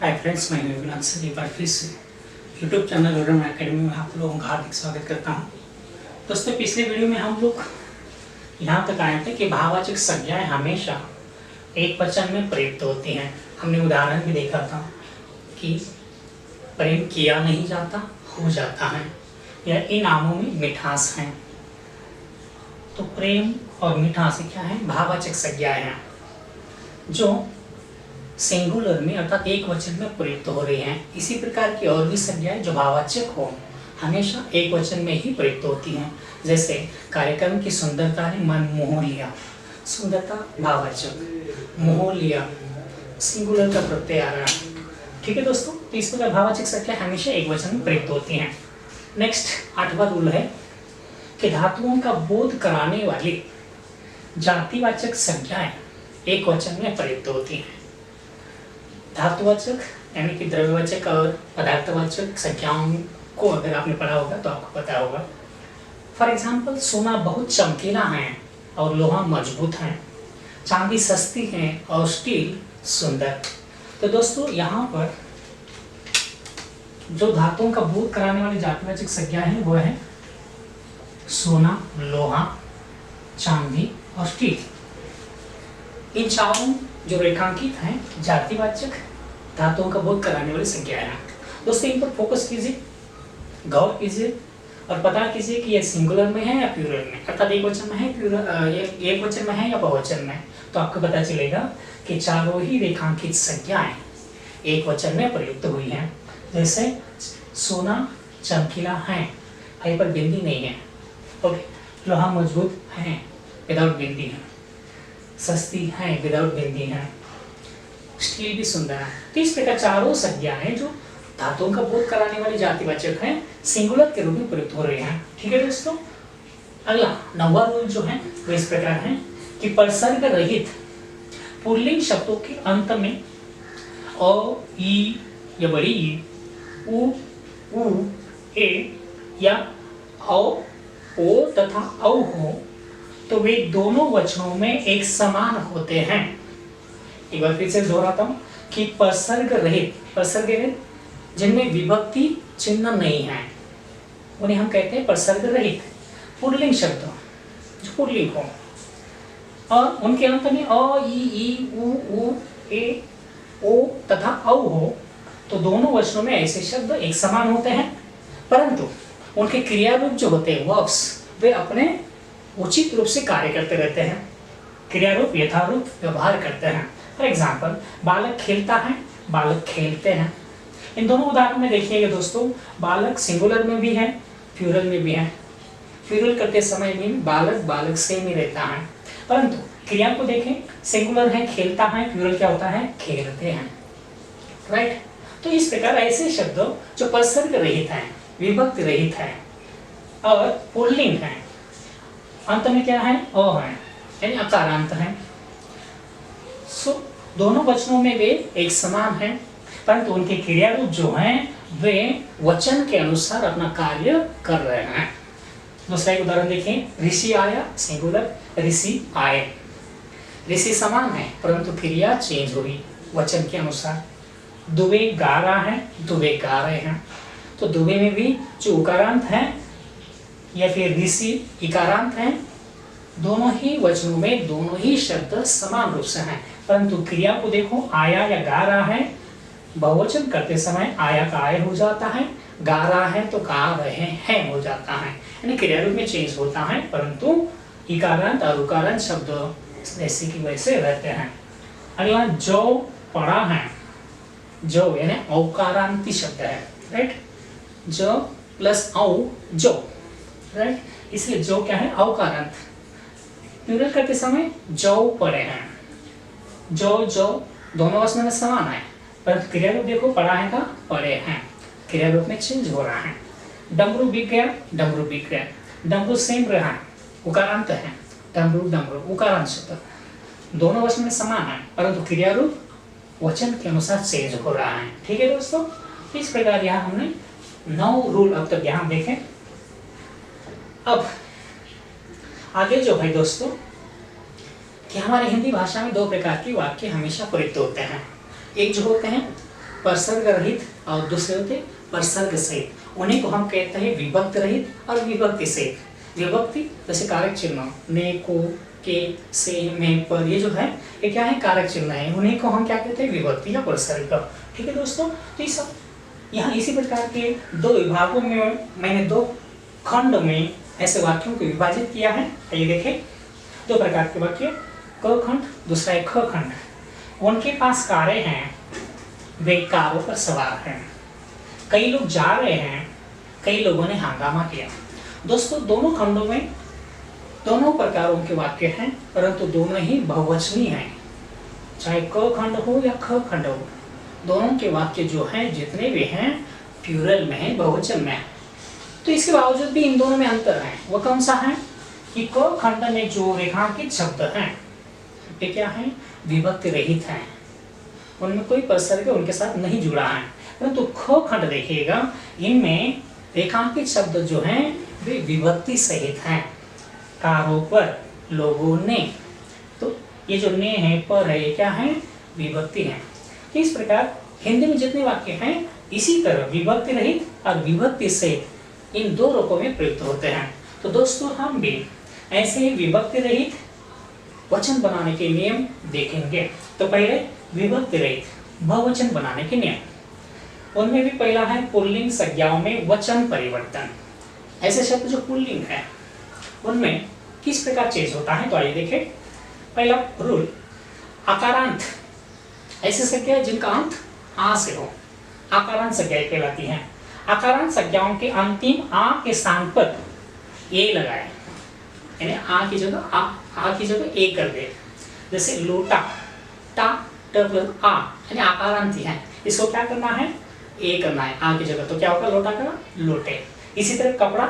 Hi friends, मैं विनाथ sir एक बार फिर से यूट्यूब चैनल और एकेडमी में आप लोगों का हार्दिक स्वागत करता हूं। दोस्तों, पिछले वीडियो में हम लोग यहाँ तक आए थे कि भाववाचक संज्ञाएं हमेशा एक वचन में प्रयुक्त होती हैं। हमने उदाहरण भी देखा था कि प्रेम किया नहीं जाता, हो जाता है, या इन आमों में मिठास है। तो प्रेम और मिठास क्या है? भाववाचक संज्ञाएं हैं जो सिंगुलर में अर्थात एक वचन में प्रयुक्त हो रही हैं। इसी प्रकार की और भी संज्ञाएं जो भाववाचक हो हमेशा एक वचन में ही प्रयुक्त होती हैं। जैसे कार्यक्रम की सुंदरता ने मन मोह लिया, सुंदरता भाववाचक, मोह लिया सिंगुलर का प्रत्यय आ रहा है। ठीक है दोस्तों, तो इस प्रकार भाववाचक संज्ञा हमेशा एक वचन में प्रयुक्त होती हैं। नेक्स्ट 8वां रूल है कि धातुओं का बोध कराने वाली जातिवाचक संज्ञाएं एक वचन में प्रयुक्त होती हैं। धातुवाचक यानी कि द्रव्यवाचक और पदार्थवाचक संज्ञाओं को अगर आपने पढ़ा होगा तो आपको पता होगा। फॉर एग्जाम्पल, सोना बहुत चमकीला है और लोहा मजबूत है, चांदी सस्ती है और स्टील सुंदर। तो दोस्तों, यहाँ पर जो धातुओं का बोध कराने वाली जातिवाचक संज्ञा है वो है सोना, लोहा, चांदी और स्टील। इन चारों जो रेखांकित हैं जातिवाचक धातुओं का बोध कराने वाली संज्ञाएं हैं। दोस्तों, इन पर फोकस कीजिए, गौर कीजिए और पता कीजिए कि ये सिंगुलर में है या प्लूरल में, अर्थात एक वचन में है, एक वचन में है या बहुवचन में। तो आपको पता चलेगा कि चारों ही रेखांकित संज्ञाएं एक वचन में प्रयुक्त हुई हैं। जैसे सोना चमकीला है, यहाँ पर बिंदी नहीं है। ओके, लोहा मजबूत है, विदाउट बिंदी है, सस्ती है, विदाउट बिंदी है, स्टील भी सुंदर है। तो इस प्रकार चारों संज्ञाएं जो धातुओं का बोध कराने वाली जातिवाचक हैं सिंगुलर के रूप में प्रयुक्त हो रही हैं। ठीक है दोस्तों, अगला 9वां रूल जो है वो इस प्रकार है कि प्रसर्ग रहित पुल्लिंग शब्दों के अंत में अ, ई या बड़ी ई, उ, ए या ओ तथा औ हो तो वे दोनों वचनों में एक समान होते हैं। एक बार फिर से दोहराता हूं कि प्रसर्ग रहित जिनमें विभक्ति चिन्ह नहीं है उन्हें हम कहते हैं प्रसर्ग रहित पुल्लिंग शब्द जो पुल्लिंग हो और उनके अंत में अ, ई, उ, ए, ओ तथा औ हो तो दोनों वचनों में ऐसे शब्द एक समान होते हैं, परंतु उनके क्रिया रूप जो होते हैं वर्ब्स वे अपने उचित रूप से कार्य करते रहते हैं, क्रिया रूप यथारूप व्यवहार करते हैं। फॉर एग्जाम्पल, बालक खेलता है, बालक खेलते हैं। इन दोनों उदाहरण में देखिएगा दोस्तों, बालक सिंगुलर में भी है, प्लूरल में भी है। प्लूरल करते समय भी बालक सेम ही रहता है, परंतु क्रिया को देखें, सिंगुलर है खेलता है, प्लूरल क्या होता है खेलते हैं। राइट। तो इस प्रकार ऐसे शब्द जो प्रसर्ग रहित हैं, विभक्ति रहित है और पुल्लिंग है, अंत में क्या है अ है यानी अकारांत है, सो दोनों वचनों में वे एक समान हैं, परंतु उनके क्रिया रूप जो हैं वे वचन के अनुसार अपना कार्य कर रहे हैं। दूसरा एक उदाहरण देखें, ऋषि आया सिंगुलर, ऋषि आए। ऋषि समान है परंतु क्रिया चेंज हुई वचन के अनुसार। दुबे गा रहा है, दुबे गा रहे हैं। तो दुबे में भी जो उकारांत है या फिर ऋषि इकारांत है, दोनों ही वचनों में दोनों ही शब्द समान रूप से हैं, परंतु क्रिया को देखो, आया या गा रहा है, बहुवचन करते समय आया का आय हो जाता है, गा रहा है तो गा रहे हैं हो जाता है, यानी क्रिया रूप में चेंज होता है, परंतु इकारांत और उकारांत शब्द ऐसे की वैसे रहते हैं। अगला जो पढ़ा है, जो यानी औकारांती शब्द है। राइट, जो प्लस औ जो, राइट, इसलिए जो क्या है औकारांत। प्लूरल करते समय जो पढ़े हैं, जो दोनों वचन में समान है, परंतु क्रिया रूप देखो, पढ़ा है का पढ़े हैं, क्रिया रूप में चेंज हो रहा है। डमरू बिक गया, डमरू बिक गया। डमरू सेम रहा है, उकारांत है, डमरू उकारांत शब्द, दोनों वचन में समान है, परंतु क्रिया रूप वचन के अनुसार चेंज हो रहा है। ठीक है दोस्तों, इस प्रकार यहाँ हमने 9 रूल अब तक यहाँ देखें। अब आगे जो है दोस्तों कि हमारे हिंदी भाषा में 2 प्रकार के वाक्य हमेशा प्रयुक्त होते हैं। एक जो होते हैं परसर्ग रहित और दूसरे होते परसर्ग सहित। उन्हीं को हम कहते हैं विभक्ति रहित और विभक्ति सहित। विभक्ति जैसे कारक चिन्ह ने, को, के, से, में, पर, ये जो है ये क्या है, कारक चिन्ह है। उन्हीं को हम क्या कहते हैं, विभक्ति या परसर्ग। ठीक है दोस्तों, तो ये सब यहाँ इसी प्रकार के दो विभागों में मैंने दो खंड में ऐसे वाक्यों को विभाजित किया है। ये देखें, दो प्रकार के वाक्य, क खंड, दूसरा है ख खंड। उनके पास कारें हैं, वे कारों पर सवार हैं। कई लोग जा रहे हैं, कई लोगों ने हंगामा किया। दोस्तों दोनों खंडों में दोनों प्रकारों के वाक्य हैं, परंतु दोनों ही बहुवचनीय हैं। चाहे क खंड हो या ख खंड हो, दोनों के वाक्य जो हैं जितने भी हैं प्लूरल में है, बहुवचन में है। तो इसके बावजूद भी इन दोनों में अंतर है। वो कौन सा है कि क खंड में जो रेखांकित शब्द हैं ये क्या है, विभक्ति रहित हैं, उनमें कोई परसर्ग उनके साथ नहीं जुड़ा है। परंतु ख खंड देखिएगा, इनमें रेखांकित शब्द जो हैं वे विभक्ति सहित हैं। कारों पर, लोगों ने, तो ये जो ने है, पर है, ये क्या है, विभक्ति है। इस प्रकार हिंदी में जितने वाक्य हैं इसी तरह विभक्ति रहित और विभक्ति सहित इन दो रूपों में प्रयुक्त होते हैं। तो दोस्तों हम भी ऐसे ही विभक्ति रहित वचन बनाने के नियम देखेंगे। तो पहले विभक्ति रहित बहुवचन बनाने के नियम, उनमें भी पहला है पुल्लिंग संज्ञाओं में वचन परिवर्तन। ऐसे शब्द जो पुल्लिंग है उनमें किस प्रकार चेंज होता है, तो आइए देखें। पहला रूल, आकारांत, ऐसे संज्ञा जिनका अंत आ से हो, आकारांत संज्ञाएं कहलाती हैं। आकारांत संज्ञाओं के अंतिम आ के स्थान पर ए लगाए, यानी आ की जगह आ की जगह ए कर दे। जैसे लोटा, टा प्लस आ, यानी आकारांत है, इसको क्या करना है, ए करना है आ की जगह, तो क्या होगा, लोटा का लोटे। इसी तरह कपड़ा,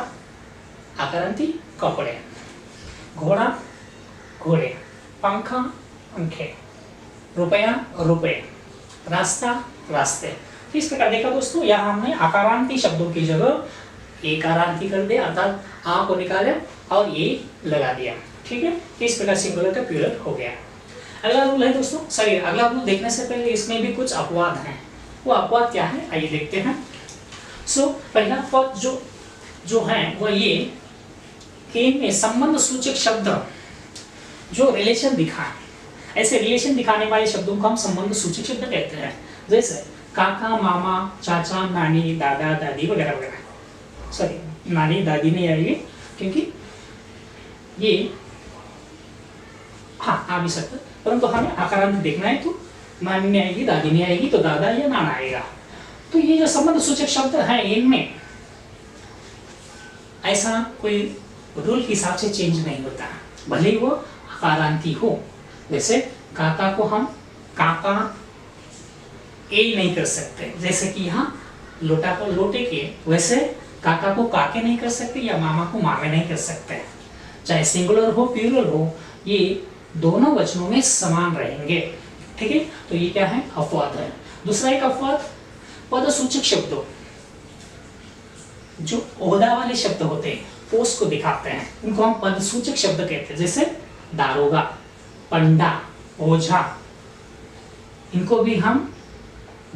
आकारांती कपड़े, घोड़ा घोड़े, पंखा पंखे, रुपया रुपए, रास्ता रास्ते। तो इस प्रकार देखा दोस्तों, यहाँ हमने आकारांती शब्दों की जगह एकारांती कर दिया, अर्थात आ को निकाले और ये लगा दिया। ठीक है, तो इस प्रकार सिंगुलर का प्लूरल हो गया। अगला रूल है दोस्तों, सॉरी अगला रूल देखने से पहले इसमें भी कुछ अपवाद हैं। वो अपवाद क्या है, आइए देखते हैं। पहला अपवाद जो है वो ये कि इनमें संबंध सूचक शब्द जो रिलेशन दिखाएं, ऐसे रिलेशन दिखाने वाले शब्दों को हम संबंध सूचक शब्द कहते हैं। जैसे काका, मामा, चाचा, नानी, दादा, दादी वगैरह वगैरह। सॉरी, नानी दादी नहीं आएगी क्योंकि ये हाँ आ भी सकता, परंतु हमें आकारांत देखना है, तो नानी नहीं आएगी, दादी नहीं आएगी, तो दादा या नाना आएगा। तो ये जो संबंध सूचक शब्द है इनमें ऐसा कोई रूल के हिसाब से चेंज नहीं होता, भले ही वो आकारांती हो। जैसे काका को हम काका ए नहीं कर सकते, जैसे कि यहाँ लोटा को लोटे के, वैसे काका को काके नहीं कर सकते या मामा को मामे नहीं कर सकते। चाहे सिंगुलर हो प्लूरल हो, ये दोनों वचनों में समान रहेंगे। ठीक है, तो ये क्या है, अपवाद है। दूसरा एक अपवाद, पदसूचक शब्दों, जो ओहदा वाले शब्द होते हैं, पोस्ट को दिखाते हैं, उनको हम पदसूचक शब्द कहते हैं। जैसे दारोगा, पंडा, ओझा, इनको भी हम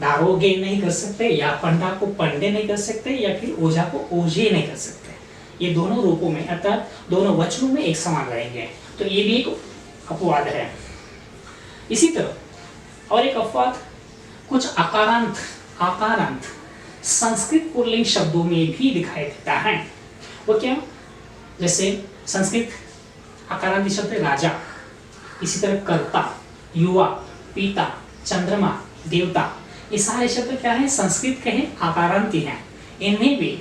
दारोगे नहीं कर सकते, या पंडा को पंडे नहीं कर सकते, या फिर ओझा को ओझे नहीं कर सकते। ये दोनों रूपों में अर्थात दोनों वचनों में एक समान रहेंगे, तो ये भी एक अपवाद है। इसी तरह और एक अपवाद, कुछ आकारांत संस्कृत पुल्लिंग शब्दों में भी दिखाई देता है। वो क्या, जैसे संस्कृत आकारांती शब्द राजा, इसी तरह कर्ता, युवा, पिता, चंद्रमा, देवता, ये सारे शब्द क्या है, संस्कृत के हैं, आकारांती हैं। इनमें भी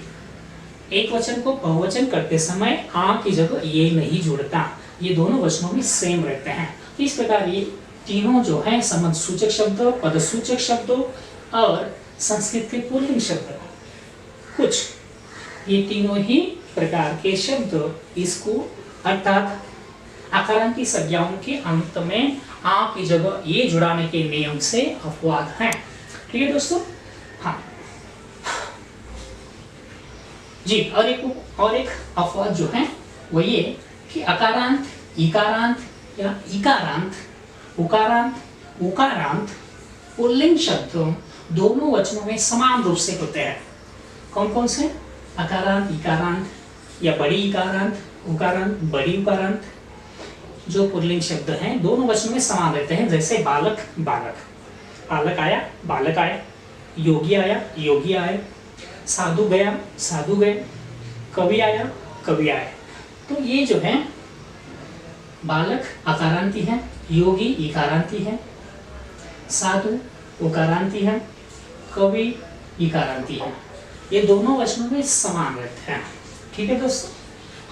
एक वचन को बहुवचन करते समय आ की जगह ये नहीं जुड़ता, ये दोनों वचनों में सेम रहते हैं। तो इस प्रकार ये तीनों जो है संबंध सूचक शब्द, पदसूचक शब्दों और संस्कृत के पुल्लिंग शब्द, कुछ ये तीनों ही प्रकार के शब्द इसको अर्थात आकारांती संज्ञाओं के अंत में आ की जगह ये जुड़ाने के नियम से अपवाद हैं। ठीक है दोस्तों, हाँ जी। और एक अपवाद जो है वो ये कि अकारांत, इकारांत या इकारांत, उकारांत, उकारांत पुल्लिंग शब्दों दोनों वचनों में समान रूप से होते हैं। कौन कौन से? अकारांत, इकारांत या बड़ी इकारांत, उकारांत, बड़ी उकारांत। जो पुल्लिंग शब्द हैं दोनों वचनों में समान रहते हैं, जैसे बालक, बालक, बालक आया, बालक आए, योगी आया, योगी आए, साधु गया, साधु गए, कवि आया, कवि आए। तो ये जो है बालक अकारांती है, योगी इकारांती है, साधु उकारांती है, कवि इकारांती है। ये दोनों वचनों में समान रहते हैं। ठीक है दोस्तों।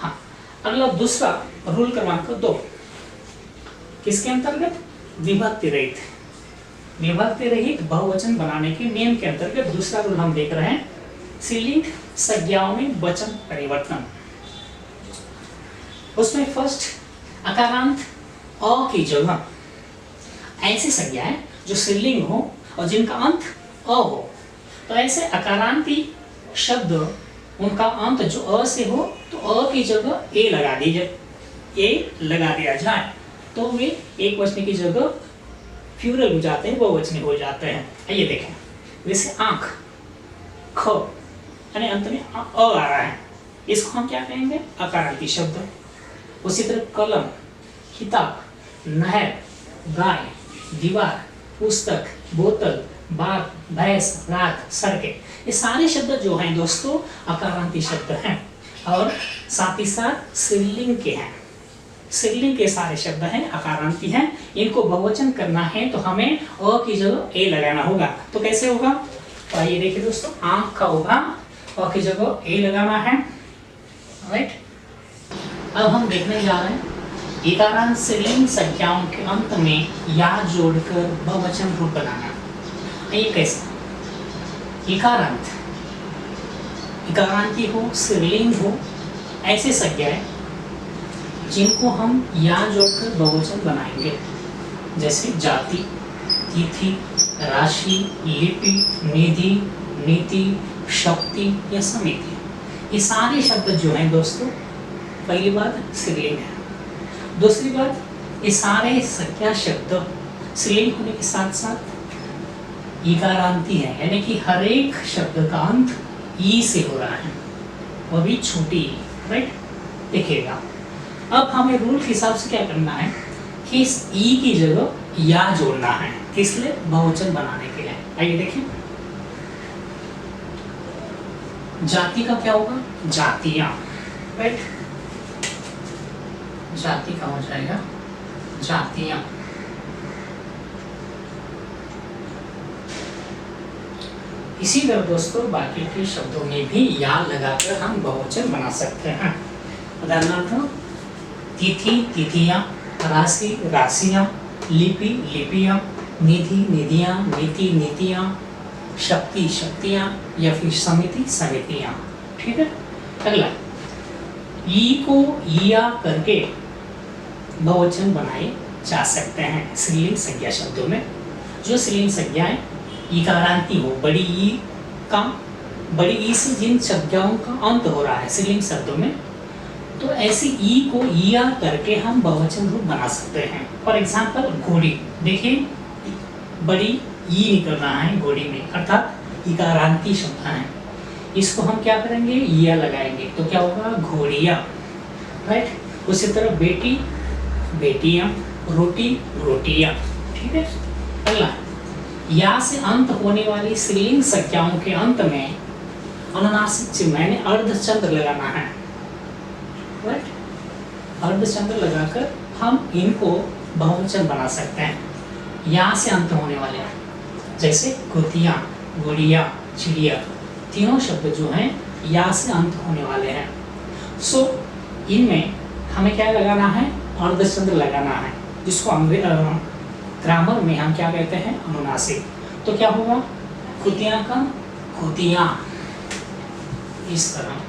हाँ, अगला दूसरा रूल क्रमांक 2 किसके अंतर्गत? विभक्ति रहित, विभक्ति रहित बहुवचन बनाने के नियम के अंतर्गत दूसरा रूल हम देख रहे हैं, स्त्रीलिंग संज्ञाओं में वचन परिवर्तन। उसमें फर्स्ट अकारांत अ की जगह ऐसी संज्ञाएं जो स्त्रीलिंग हो और जिनका अंत अ हो, तो ऐसे अकारांती शब्द उनका अंत जो अ से हो तो अ की जगह ए लगा दिया जाए तो वे एक वचन की जगह प्लूरल हो जाते हैं, बहुवचनी हो जाते हैं। आइए देखें, जैसे आंख, ख यानी अंत में अ आ रहा है, इसको हम क्या कहेंगे? अकारांती शब्द। उसी तरह कलम, किताब, नहर, गाय, दीवार, पुस्तक, बोतल, बाग, भैंस, रात, सड़कें, ये सारे शब्द जो हैं दोस्तों अकारांती शब्द हैं और साथ ही साथ स्त्रीलिंग के हैं। स्त्रीलिंग के सारे शब्द हैं, अकारांती हैं। इनको बहुवचन करना है तो हमें अ की जगह ए लगाना होगा। तो कैसे होगा? तो आइए देखिए दोस्तों, आंख का होगा, अ की जगह ए लगाना है। राइट, अब हम देखने जा रहे हैं इकारांत स्त्रीलिंग संख्याओं के अंत में या जोड़कर बहुवचन रूप बनाना। ये कैसे? इकारांत, इकारांती हो, स्त्रीलिंग हो, ऐसे संज्ञाएं जिनको हम या जोड़कर बहुवचन बनाएंगे, जैसे जाति, तिथि, राशि, लिपि, निधि, नीति, शक्ति या समिति। ये सारे शब्द जो हैं दोस्तों, पहली बात स्त्रीलिंग है, दूसरी बात ये सारे संज्ञा शब्द स्त्रीलिंग होने के साथ साथ इकारांती है, यानी कि हर एक शब्द का अंत ई से हो रहा है, वो भी छोटी ई। राइट, देखिएगा अब हमें रूल के हिसाब से क्या करना है कि इस ई की जगह या जोड़ना है, किस लिए? बहुवचन बनाने के लिए। आइए देखिए, जाति का क्या होगा? जातियां। राइट, जाति का हो जाएगा जातियां। इसी तरह दोस्तों बाकी के शब्दों में भी या लगाकर हम बहुवचन बना सकते हैं। उदाहरणार्थ तिथि, तिथियां, राशि, राशियां, लिपि, लिपियां, निधि, निधियां, नीति, नीतियां, शक्ति, शक्तियां या फिर समिति, समितियां। ठीक है। अगला, ई को या करके बहुवचन बनाए जा सकते हैं स्त्रीलिंग संज्ञा शब्दों में। जो स्त्रीलिंग संज्ञाएं इकारांती हो, बड़ी ई से जिन संज्ञाओं का अंत हो रहा है स्त्रीलिंग शब्दों में, तो ऐसी ई को या करके हम बहुवचन रूप बना सकते हैं। फॉर एग्जाम्पल घोड़ी, देखिए बड़ी ई निकल रहा है घोड़ी में, अर्थात इकारांती शब्द है, इसको हम क्या करेंगे? या लगाएंगे, तो क्या होगा? घोड़ियाँ। राइट, उसी तरह बेटी, बेटियाँ, रोटी, रोटियाँ। ठीक है। अगला, या से अंत होने वाली स्त्रीलिंग संज्ञाओं के अंत में अनुनासिक चिन्ह यानी अर्धचंद्र लगाना है। राइट, अर्धचंद्र लगाकर हम इनको बहुवचन बना सकते हैं, या से अंत होने वाले, जैसे कुतिया, गुड़िया, चिड़िया, तीनों शब्द जो हैं या से अंत होने वाले हैं। सो इनमें हमें क्या लगाना है? अर्धचंद्र लगाना है, जिसको ग्रामर में हम क्या कहते हैं? अनुनासिक। तो क्या होगा? कुतिया का कुतिया, इस तरह,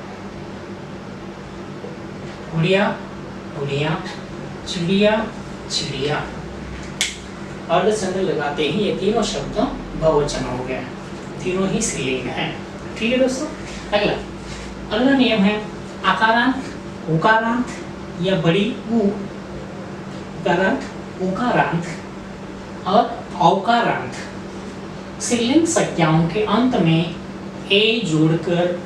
गुड़िया, गुड़िया, चिड़िया, चिड़िया। अर्धचंद्र लगाते ही ये तीनों शब्द बहुवचन हो गए, तीनों ही स्त्रीलिंग हैं। ठीक है दोस्तों। अगला नियम है आकारांत, उकारांत या बड़ी उ, उकारांत, उकारांत और औकारांत। स्त्रीलिंग संज्ञाओं के अंत में ए जोड़कर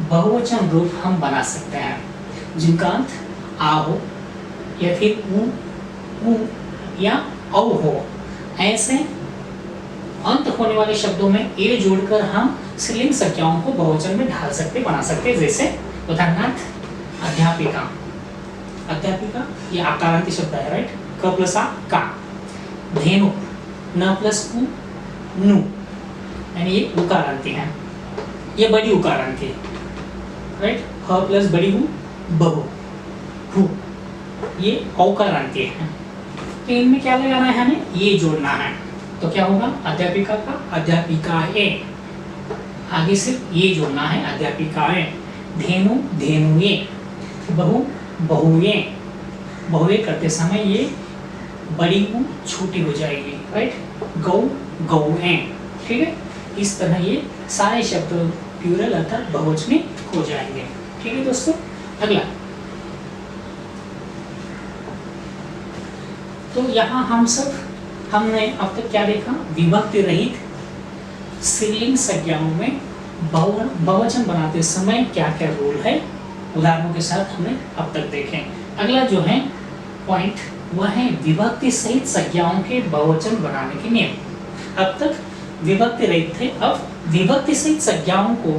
बहुवचन रूप हम बना सकते हैं जिनका अंत आ हो या फिर उ या औ हो। ऐसे अंत होने वाले शब्दों में ए जोड़कर हम स्त्रीलिंग संज्ञाओं को बहुवचन में ढाल सकते बना सकते। जैसे उदाहरणार्थ अध्यापिका, अध्यापिका ये आकारांती शब्द है, राइट। क प्लस आ का। धेनु न प्लस उ नु, यानी ये उकारांती है, ये बड़ी उकारांती है, राइट। ह प्लस बड़ी हु बहु हु, ये औकारांती है। तो इनमें क्या लगाना है हमें, ये जोड़ना है। तो क्या होगा, अध्यापिका का अध्यापिकाए, आगे सिर्फ ये जोड़ना है अध्यापिकाए। धेनु धेनुए, बहु बहुए, बहुए करते समय ये बड़ी उ छोटी हो जाएगी, राइट। गौ गौएं, ठीक है। इस तरह ये सारे शब्द प्लूरल अर्थात बहुवचनी हो जाएंगे, ठीक है दोस्तों। अगला, तो यहाँ हमने अब तक क्या देखा, विभक्ति रहित स्त्रीलिंग संज्ञाओं में बहुवचन बनाते समय क्या क्या रूल है, उदाहरणों के साथ हमने अब तक देखे। अगला जो है पॉइंट वह है विभक्ति सहित संज्ञाओं के बहुवचन बनाने के नियम। अब तक विभक्ति रहित थे, अब विभक्ति सहित संज्ञाओं को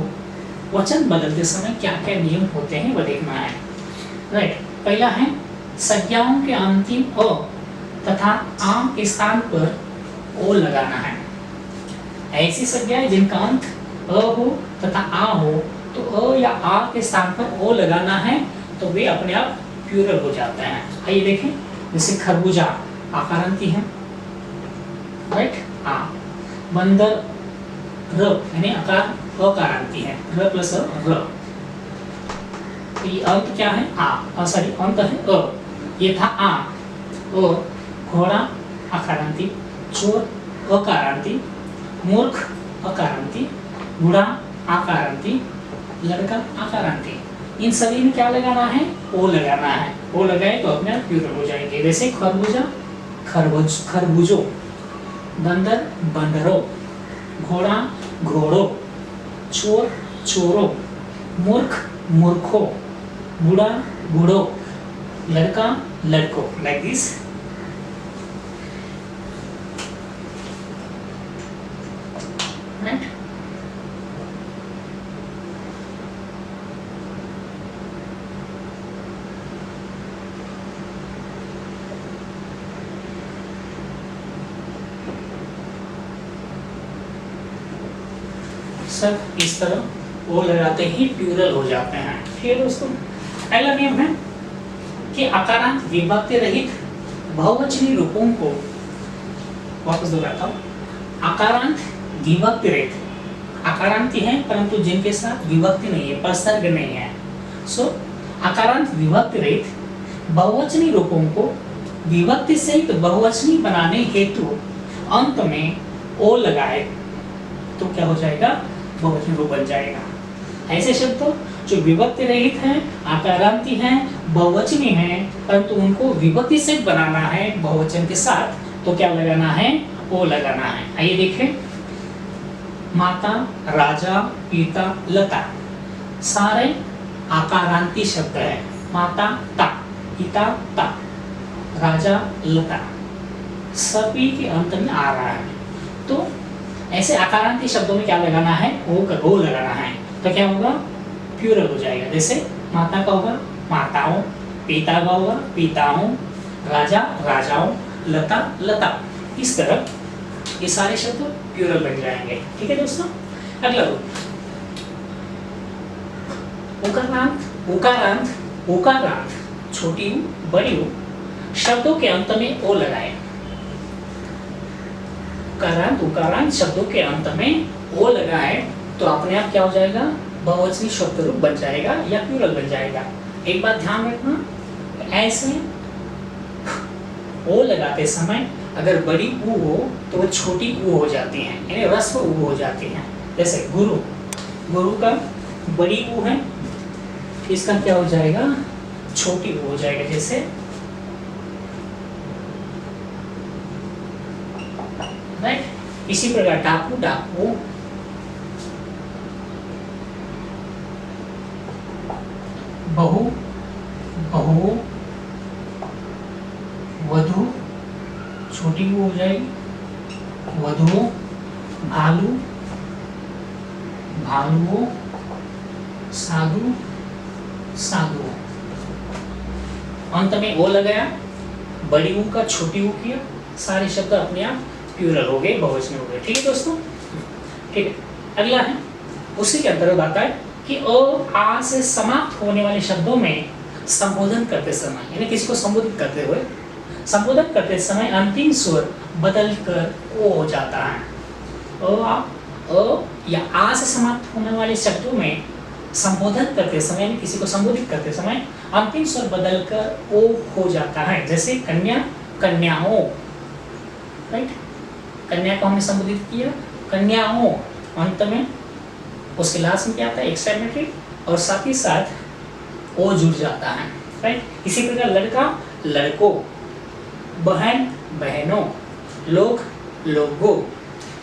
वचन बदलते समय क्या क्या नियम होते हैं वह देखना है, राइट। पहला है संज्ञाओं के अंतिम अ तथा आ के स्थान पर ओ लगाना है। ऐसी संज्ञाएं जिनका अंत अ हो तथा आ हो, तो अ या आ के स्थान पर ओ लगाना है तो वे अपने आप प्लूरल हो जाते हैं। आइए देखें, जैसे खरबूजा आकारांती है, राइट। आ बंदर र यानी आकार अकारांती है, र प्लस र। तो ये अंत क्या है, आ, सॉरी अंत है अ, ये था आ। ओ घोड़ा आकारांती, चोर अकारांती, मूर्ख अकारांती, बूढ़ा आकारांती, लड़का आकारांती। इन सभी में क्या लगाना है, ओ लगाना है। ओ लगाए तो अपने आप प्लूरल हो जाएंगे। जैसे खरबूजा खरबूजो, बंदर बंदरो, घोड़ा घोड़ो, चोर चोरो, मूर्ख मूर्खो, बूढ़ा बूढ़ो, लड़का लड़को, लाइक दिस। राइट। सब इस तरह वो लगाते ही प्लूरल हो जाते हैं, ठीक है दोस्तों। पहला नियम है कि आकारांत विभक्ति रहित बहुवचनी रूपों को, वापस दोहराता हूँ, आकारांत विभक्ति रहित, आकारांती है परंतु जिनके साथ विभक्ति नहीं है, प्रसर्ग नहीं है, सो आकारांत विभक्ति रहित बहुवचनी रूपों को विभक्ति सहित बहुवचनी बनाने हेतु अंत में ओ लगाए तो क्या हो जाएगा, बहुवचन रूप बन जाएगा। ऐसे शब्द जो विभक्ति रहित हैं, आकारांती हैं, बहुवचनी हैं, परंतु उनको विभक्ति से बनाना है बहुवचन के साथ, तो क्या लगाना है, ओ लगाना है। आइए देखें, माता, राजा, पिता, लता, सारे आकारांती शब्द है। माता ता, पिता ता, राजा लता, सभी के अंत में आ रहा है। तो ऐसे आकारांती शब्दों में क्या लगाना है, ओ लगाना है, तो क्या होगा, प्लूरल हो जाएगा। जैसे माता का होगा माताओं, पिता का होगा पिताओं, राजा राजाओं, लता लता। इस तरह ये सारे शब्द प्लूरल बन जाएंगे, ठीक है दोस्तों। अगला रूप, उकारांत उकारांत उकारांत, छोटी ऊ बड़ी ऊ, शब्दों के अंत में ओ लगाए। उकारांत उकारांत शब्दों के अंत में ओ लगाए तो अपने आप क्या हो जाएगा, बहुवचनी शब्द रूप बन जाएगा या प्लूरल बन जाएगा। एक बात ध्यान रखना, ऐसे ओ लगाते समय अगर बड़ी ऊ हो तो वो छोटी ऊ हो जाती हैं, यानी रस्व ऊ हो जाती हैं। जैसे गुरु, गुरु का बड़ी ऊ है, इसका क्या हो जाएगा, छोटी ऊ हो जाएगा। जैसे राइट, इसी प्रकार डाकू डाकू, बहू बहू, वधू, छोटी वो हो जाएगी, वधुओं, भालू भालुओं, साधु साधुओं। अंत में ओ लगाया, बड़ी ऊ का छोटी ऊ किया, सारे शब्द अपने आप प्लूरल हो गए, बहुवचन हो गए। ठीक है दोस्तों, ठीक है। अगला है, उसी के अंतर्गत आता है कि अ आ से समाप्त होने वाले शब्दों में संबोधन करते समय, यानी किसी को संबोधित करते हुए, संबोधन करते समय अंतिम स्वर बदलकर ओ हो जाता है। अ या आ से समाप्त होने वाले शब्दों में संबोधन करते समय, यानी किसी को संबोधित करते समय अंतिम स्वर बदलकर ओ हो जाता है। जैसे कन्या, कन्याओं, राइट, कन्या को हमने संबोधित किया, कन्याओं, अंत में उसके लास्ट में क्या आता है, एक्सक्लेमेटरी, और साथ ही साथ ओ जुड़ जाता है, राइट। इसी प्रकार लड़का, लड़कों, बहन, बहनों, लोग, लोगों,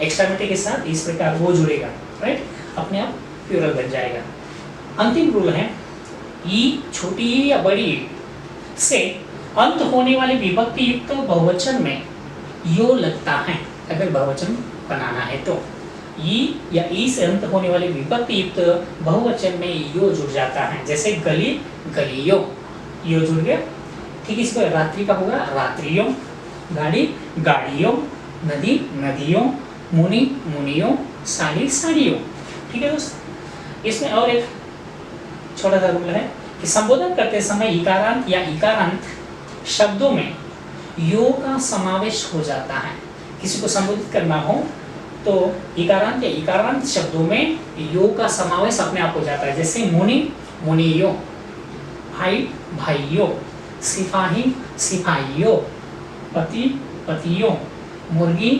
एक्सट्रीमिटी के साथ इस प्रकार वो जुड़ेगा, राइट, अपने आप प्लूरल बन जाएगा। अंतिम रूल है, ई छोटी ई या बड़ी ई से अंत होने वाले विभक्ति युक्त बहुवचन में यो लगता है। अगर बहुवचन बनाना है तो ई या ई से अंत होने वाले विभक्ति युक्त बहुवचन में यो जुड़ जाता है। जैसे गली, गलियों, यो जुड़ गया। ठीक, इसको रात्रि का होगा रात्रियों, गाड़ी, गाड़ियों, नदी, नदियों, मुनि, मुनियों, साड़ी, साड़ियों। ठीक है दोस्त, इसमें और एक छोटा सा रूल है कि संबोधन करते समय इकारांत या इकारांत शब्दों में यो का समावेश हो जाता है। किसी को संबोधित करना हो तो इकारांत या इकारांत शब्दों में यो का समावेश अपने आप हो जाता है। जैसे मुनि, मुनियों, भाई, भाइयों, सिपाही, सिपाहियों, पति, पतियों, मुर्गी,